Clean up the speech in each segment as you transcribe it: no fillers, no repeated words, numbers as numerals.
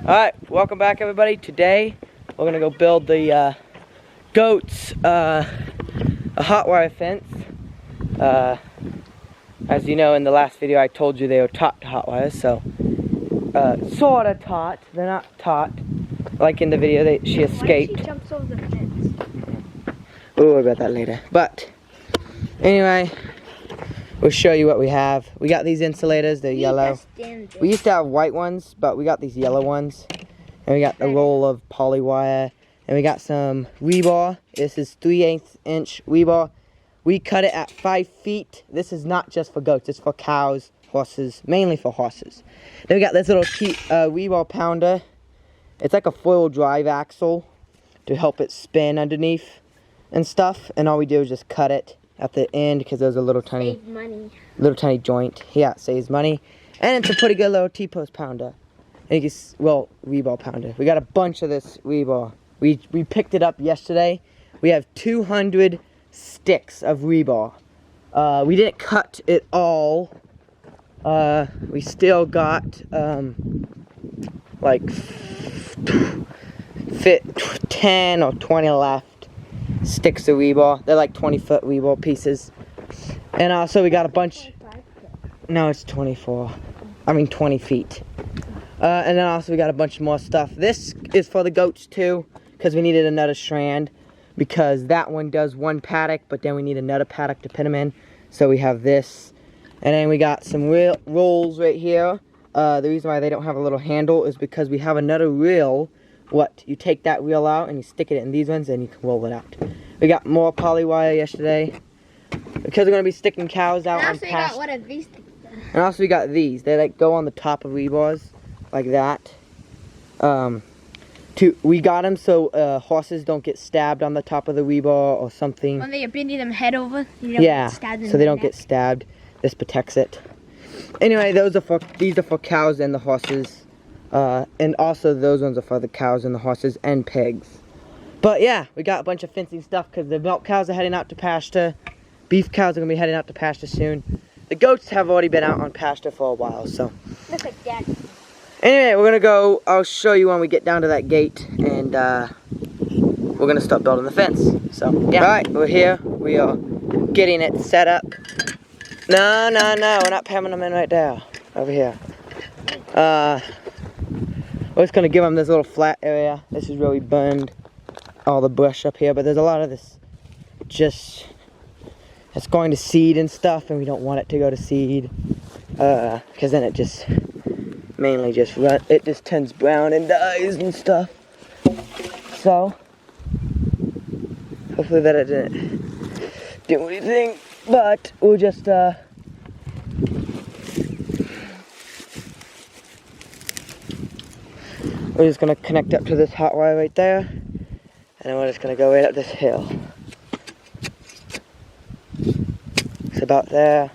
Alright, welcome back everybody. Today we're gonna go build the goats a hot wire fence. As you know, in the last video I told you they were taught to hot wires, so sorta taught. They're not taught. Like in the video, she escaped. She jumps over the fence. We'll worry about that later. But anyway, we'll show you what we have. We got these insulators, they're yellow. We used to have white ones, but we got these yellow ones. And we got a roll of poly wire. And we got some rebar. This is 3/8 inch rebar. We cut it at 5 feet. This is not just for goats, it's for cows, horses, mainly for horses. Then we got this little rebar pounder. It's like a foil drive axle to help it spin underneath and stuff. And all we do is just cut it at the end because there's a little tiny joint. Yeah, it saves money. And it's a pretty good little T-post pounder. And you can, well, rebar pounder. We got a bunch of this rebar. We picked it up yesterday. We have 200 sticks of rebar. We didn't cut it all. We still got like 10 or 20 left sticks of rebar. They're like 20-foot rebar pieces. And also we got a bunch. No, it's 24. I mean 20 feet. And then also we got a bunch more stuff. This is for the goats too, because we needed another strand. Because that one does one paddock, but then we need another paddock to pin them in. So we have this. And then we got some rolls right here. The reason why they don't have a little handle is because we have another reel. You take that reel out and you stick it in these ones and you can roll it out. We got more poly wire yesterday. Because we're going to be sticking cows out on pasture. What are these things? And also we got these. They like go on the top of rebars. Like that. We got them so horses don't get stabbed on the top of the rebar or something. When they're bending them head over, yeah, so they don't get stabbed. This protects it. Anyway, these are for cows and the horses. And also those ones are for the cows and the horses and pigs. But yeah, we got a bunch of fencing stuff because the milk cows are heading out to pasture. Beef cows are going to be heading out to pasture soon. The goats have already been out on pasture for a while, so. Looks like that. Anyway, we're gonna go. I'll show you when we get down to that gate, and we're gonna start building the fence. So, yeah. All right, we're here. We are getting it set up. No, we're not pamming them in right there. Over here. We're just gonna give them this little flat area. This is really burned all the brush up here, but there's a lot of this. It's going to seed and stuff, and we don't want it to go to seed, because then it just. Mainly it just turns brown and dies and stuff. So, hopefully that it didn't do anything, but we'll just, we're just gonna connect up to this hot wire right there, and then we're just gonna go right up this hill. It's about there,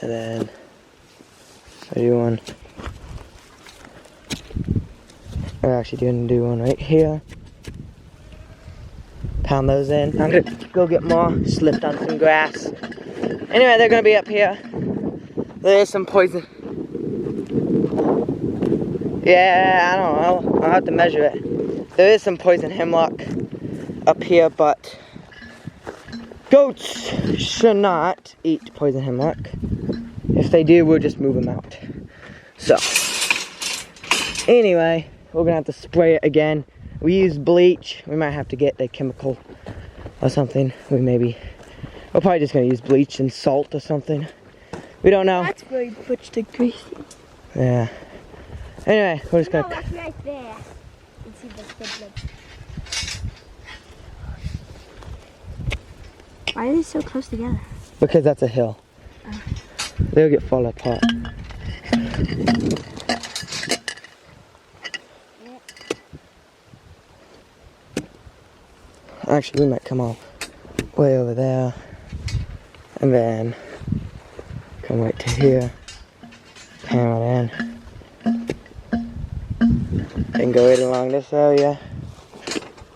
and then I do one. We're actually going to do one right here. Pound those in. I'm going to go get more. Slipped on some grass. Anyway, they're going to be up here. There's some poison. Yeah, I don't know. I'll have to measure it. There is some poison hemlock up here, but goats should not eat poison hemlock. If they do, we'll just move them out. So, anyway. We're gonna have to spray it again. We use bleach. We might have to get a chemical or something. We're probably just gonna use bleach and salt or something. We don't know. That's very much the grease. Yeah. Anyway, we're just gonna. That's right there. You see the blood. Why are they so close together? Because that's a hill. Oh. They'll get fall apart. Actually, we might come off way over there, and then come right to here, hammer it in, and go right along this area.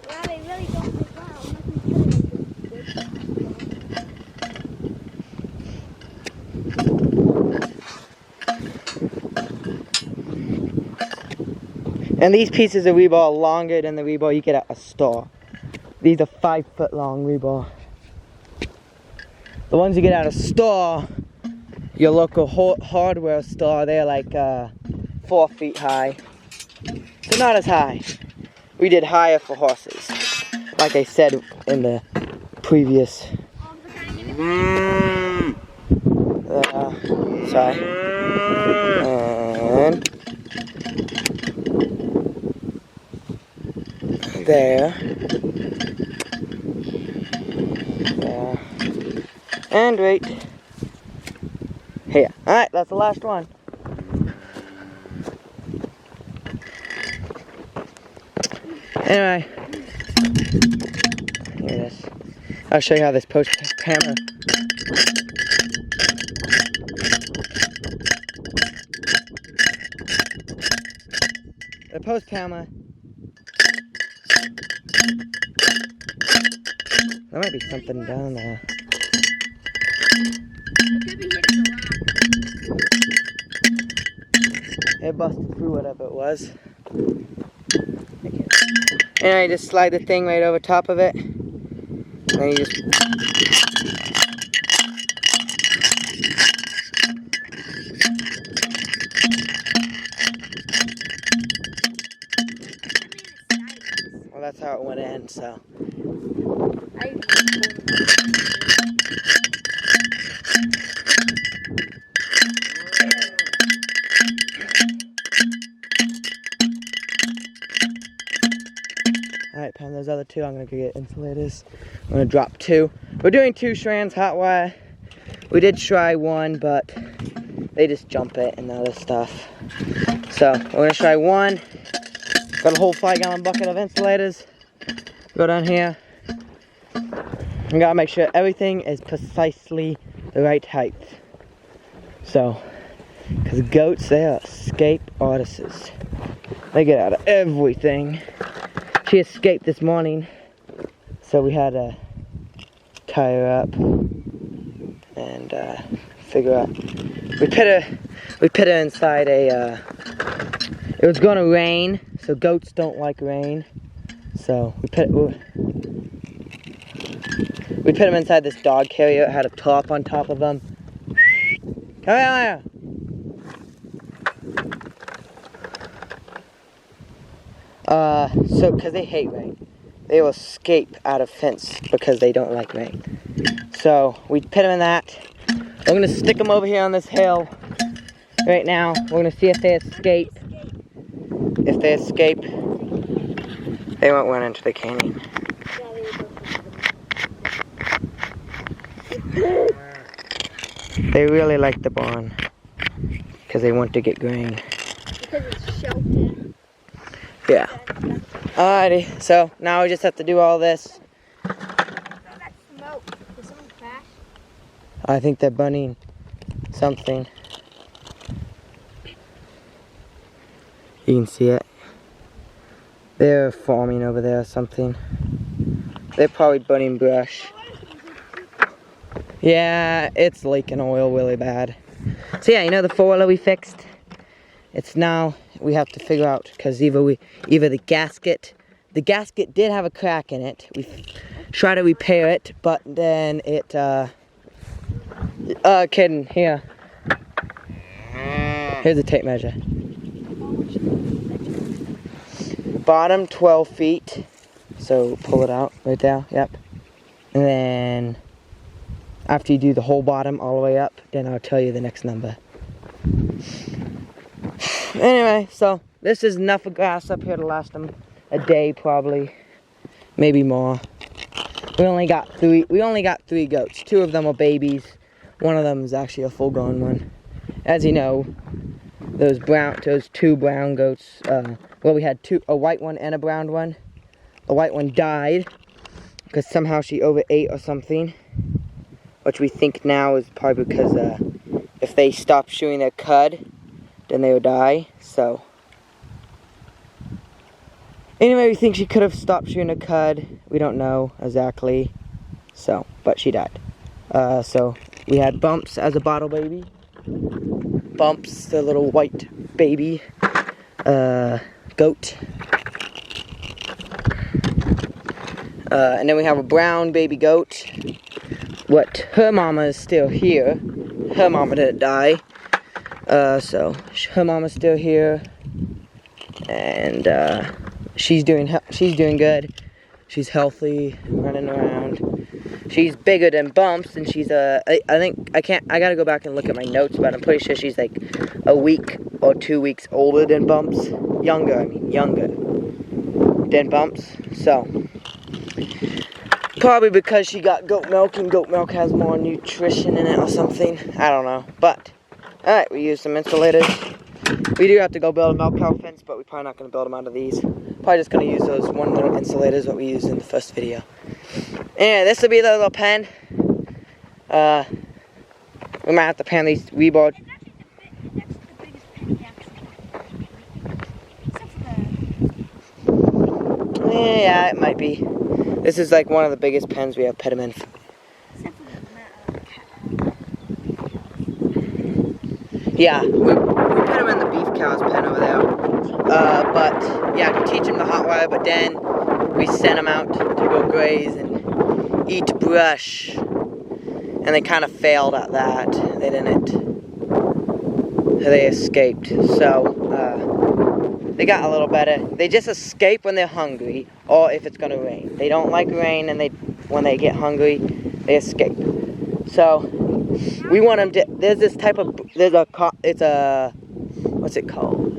Wow, they really don't look And these pieces of rebar are longer than the rebar you get at a store. These are 5 foot long rebar. The ones you get at a store, your local hardware store, they're like 4 feet high. So not as high. We did higher for horses. Like I said in the previous. Sorry. And there. There. And right here. Alright, that's the last one. Anyway, here it is. I'll show you how this post hammer. The post hammer. There might be something down there. It busted through whatever it was. Anyway, just slide the thing right over top of it. And then you just... Well, that's how it went in, so... Alright, Pam, those other 2, I'm going to go get insulators. I'm going to drop 2. We're doing 2 strands, hot wire. We did try 1, but they just jump it and other stuff. So, we're going to try 1. Got a whole 5-gallon bucket of insulators. Go down here. We got to make sure everything is precisely the right height. So, because goats, they are escape artists. They get out of everything. She escaped this morning, so we had to tie her up and figure out. We put her inside a. It was gonna rain, so goats don't like rain. So we put them inside this dog carrier. It had a top on top of them. Come here. So, because they hate rain. They will escape out of fence because they don't like rain. So, we put them in that. We're going to stick them over here on this hill right now. We're going to see if they escape. If they escape, they won't run into the canyon. They really like the barn because they want to get grain. Because it's sheltered. Yeah. Alrighty, so now we just have to do all this. That smoke. Did someone crash? I think they're burning something. You can see it. They're farming over there or something. They're probably burning brush. Yeah, it's leaking oil really bad. So yeah, you know the 4-wheeler we fixed? It's now, we have to figure out, because either the gasket did have a crack in it. We tried to repair it, but then it, kidding, here. Here's a tape measure. Bottom 12 feet, so pull it out right there, yep. And then, after you do the whole bottom all the way up, then I'll tell you the next number. Anyway, so this is enough of grass up here to last them a day probably, maybe more. We only got 3 goats. 2 of them are babies. One of them is actually a full-grown one. As you know, those 2 brown goats, well, we had a white one and a brown one. The white one died because somehow she overate or something, which we think now is probably because if they stop chewing their cud, then they would die. So anyway, we think she could have stopped chewing her cud. We don't know exactly. So, but she died. So we had Bumps as a bottle baby. Bumps, the little white baby. goat. And then we have a brown baby goat. What, her mama is still here. Her mama didn't die. So her mama's still here. And she's doing good. She's healthy, running around. She's bigger than Bumps, and she's I gotta go back and look at my notes, but I'm pretty sure she's like a week or 2 weeks older than Bumps. Younger than Bumps. So probably because she got goat milk, and goat milk has more nutrition in it or something. I don't know. But alright, we use some insulators. We do have to go build a milk cow fence, but we're probably not going to build them out of these. Probably just going to use those one little insulators that we used in the first video. Anyway, this will be the little pen. We might have to pan these weeboard. Yeah, it might be. This is like one of the biggest pens we have put them in. Yeah, we put them in the beef cow's pen over there. But yeah, we teach them the hot wire, but then we send them out to go graze and eat brush. And they kind of failed at that. They didn't. They escaped. So they got a little better. They just escape when they're hungry, or if it's gonna rain. They don't like rain, and when they get hungry, they escape. So we want them to. There's this type of. It's a. What's it called?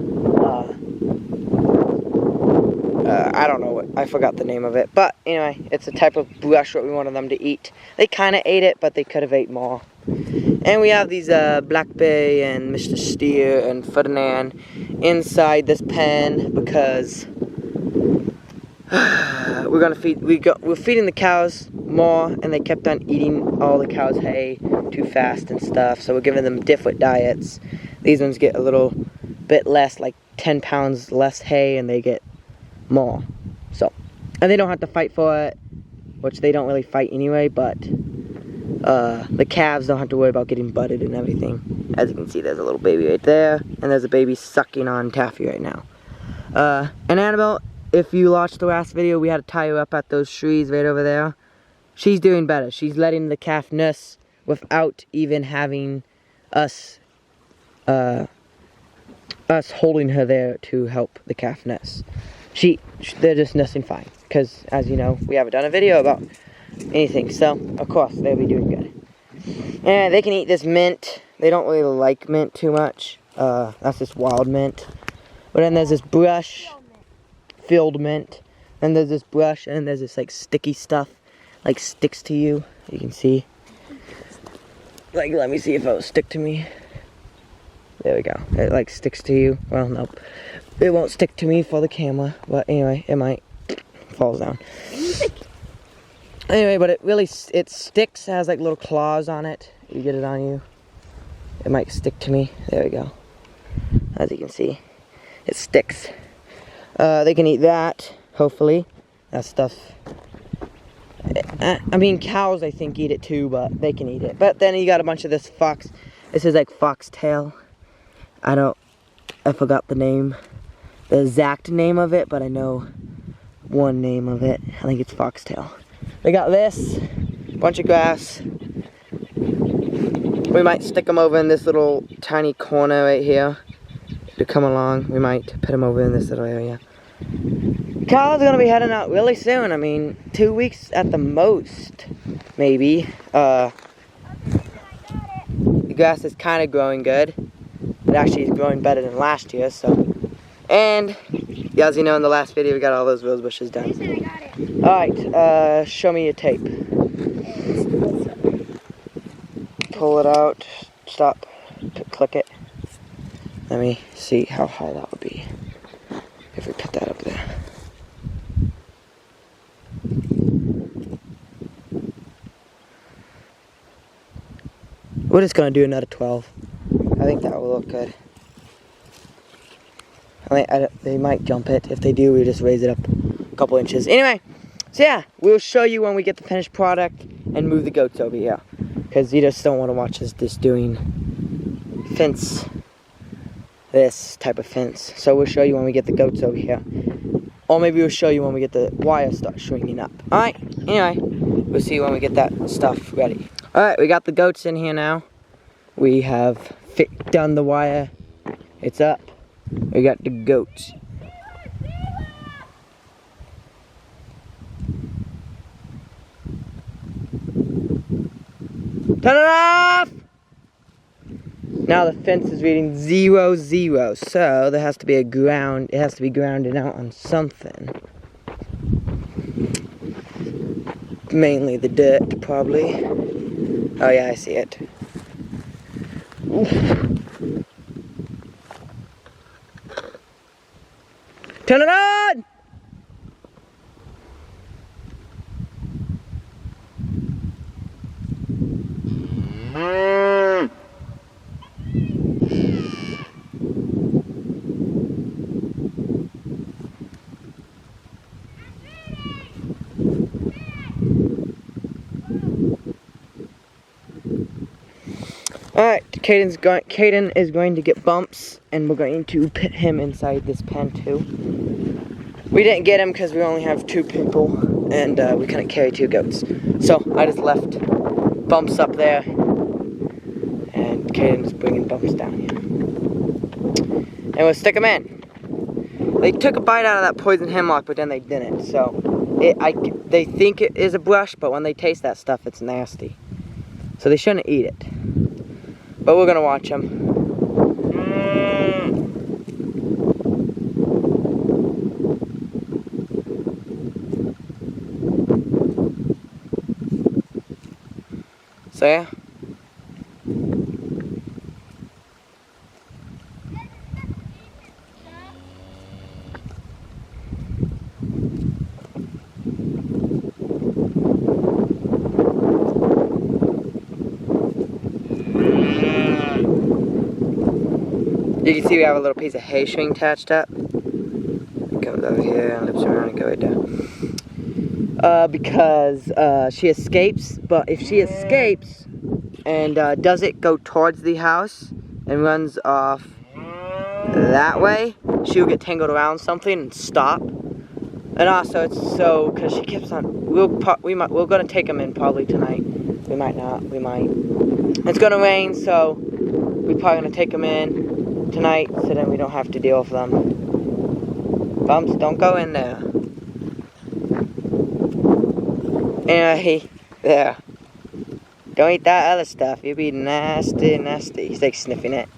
I don't know what. I forgot the name of it. But anyway, it's a type of brush what we wanted them to eat. They kind of ate it, but they could have ate more. And we have these Black Bay and Mr. Steer and Ferdinand inside this pen because we're feeding the cows more, and they kept on eating all the cows' hay too fast and stuff. So we're giving them different diets. These ones get a little bit less, like 10 pounds less hay, and they get more. So, and they don't have to fight for it, which they don't really fight anyway, but the calves don't have to worry about getting butted and everything. As you can see, there's a little baby right there, and there's a baby sucking on Taffy right now. And Annabelle, if you watched the last video, we had to tie her up at those trees right over there. She's doing better. She's letting the calf nurse without even having us holding her there to help the calf nurse. They're just nursing fine, because as you know, we haven't done a video about anything, so of course they'll be doing good. And they can eat this mint. They don't really like mint too much. That's just wild mint. But then there's this brush, filled mint. Then there's this brush, and then there's this like sticky stuff, like sticks to you. You can see. Like, let me see if it'll stick to me. There we go. It like sticks to you. Well, nope. It won't stick to me for the camera, but anyway, it might. Falls down. Anyway, but it sticks. It has like little claws on it. You get it on you, it might stick to me. There we go. As you can see, it sticks. They can eat that, hopefully. That stuff. I mean, cows I think eat it too, but they can eat it. But then you got a bunch of this fox. This is like foxtail. I forgot the name, the exact name of it, but I know one name of it. I think it's foxtail. They got this, bunch of grass. We might stick them over in this little tiny corner right here to come along. We might put them over in this little area. Cows are gonna be heading out really soon. I mean, 2 weeks at the most, maybe. The grass is kind of growing good. It actually is growing better than last year, so. And, yeah, as you know, in the last video, we got all those rose bushes done. Alright, show me your tape. Pull it out, stop, click it. Let me see how high that would be if we put that up there. We're just gonna do another 12. I think that will look good. They might jump it. If they do, we just raise it up a couple inches. Anyway, so yeah, we'll show you when we get the finished product and move the goats over here. Because you just don't want to watch us just doing fence this type of fence. So we'll show you when we get the goats over here. Or maybe we'll show you when we get the wire start shrinking up. Alright, anyway, we'll see you when we get that stuff ready. Alright, we got the goats in here now. We have done the wire. It's up. We got the goats. Turn it off! Now the fence is reading 0, 0, so there has to be a ground. It has to be grounded out on something. Mainly the dirt, probably. Oh yeah, I see it. Oof. Turn it on! Alright, Caden is going to get Bumps, and we're going to put him inside this pen too. We didn't get him because we only have 2 people, and we couldn't carry 2 goats. So I just left Bumps up there, and Caden's bringing Bumps down here. And we'll stick him in. They took a bite out of that poison hemlock, but then they didn't. So they think it is a brush, but when they taste that stuff, it's nasty. So they shouldn't eat it. But we're gonna watch them. So yeah. You can see we have a little piece of hay string attached up. It goes over here and loops around and goes right down. Because she escapes, but if she escapes and does it go towards the house and runs off that way, she will get tangled around something and stop. And also, it's so, because she keeps on, we're gonna take them in probably tonight. We might not, we might. It's gonna rain, so we're probably gonna take them in tonight, so then we don't have to deal with them. Bumps, don't go in there. Anyway, there. Don't eat that other stuff. You'll be nasty, nasty. He's like sniffing it.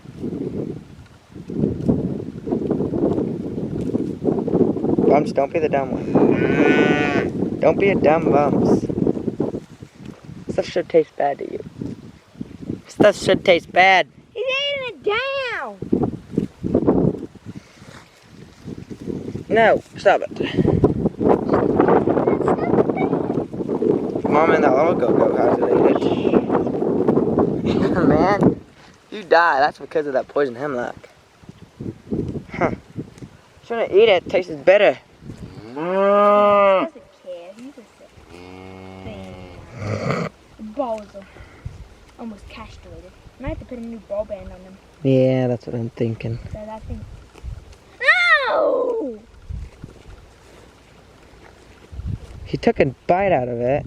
Bumps, don't be the dumb one. Don't be a dumb Bumps. Stuff should taste bad to you. Stuff should taste bad. He's eating it down. No, stop it. Mom and that little go-go has to eat it. Man, you die. That's because of that poison hemlock. Huh. Shouldn't eat it. It tastes better. He doesn't care. He's a sick thing. The balls are almost castrated. I might have to put a new ball band on them. Yeah, that's what I'm thinking. So that thing. No! He took a bite out of it,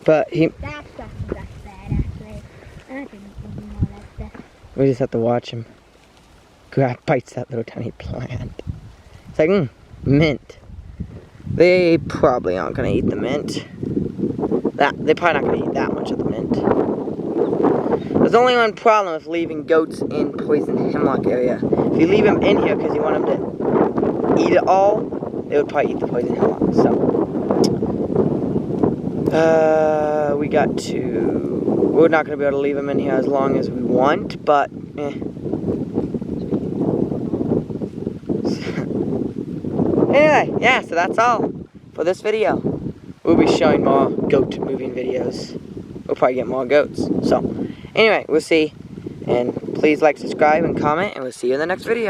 but he. That stuff is bad, actually. I don't think we can know that stuff. We just have to watch him. Bites that little tiny plant. It's like, mint. They probably aren't gonna eat the mint. They're probably not gonna eat that much of the mint. There's only one problem with leaving goats in poison hemlock area. If you leave them in here because you want them to eat it all, they would probably eat the poison hemlock. So, we're not gonna be able to leave them in here as long as we want, but Anyway, yeah, so that's all for this video. We'll be showing more goat moving videos. We'll probably get more goats. So, anyway, we'll see. And please like, subscribe, and comment, and we'll see you in the next video.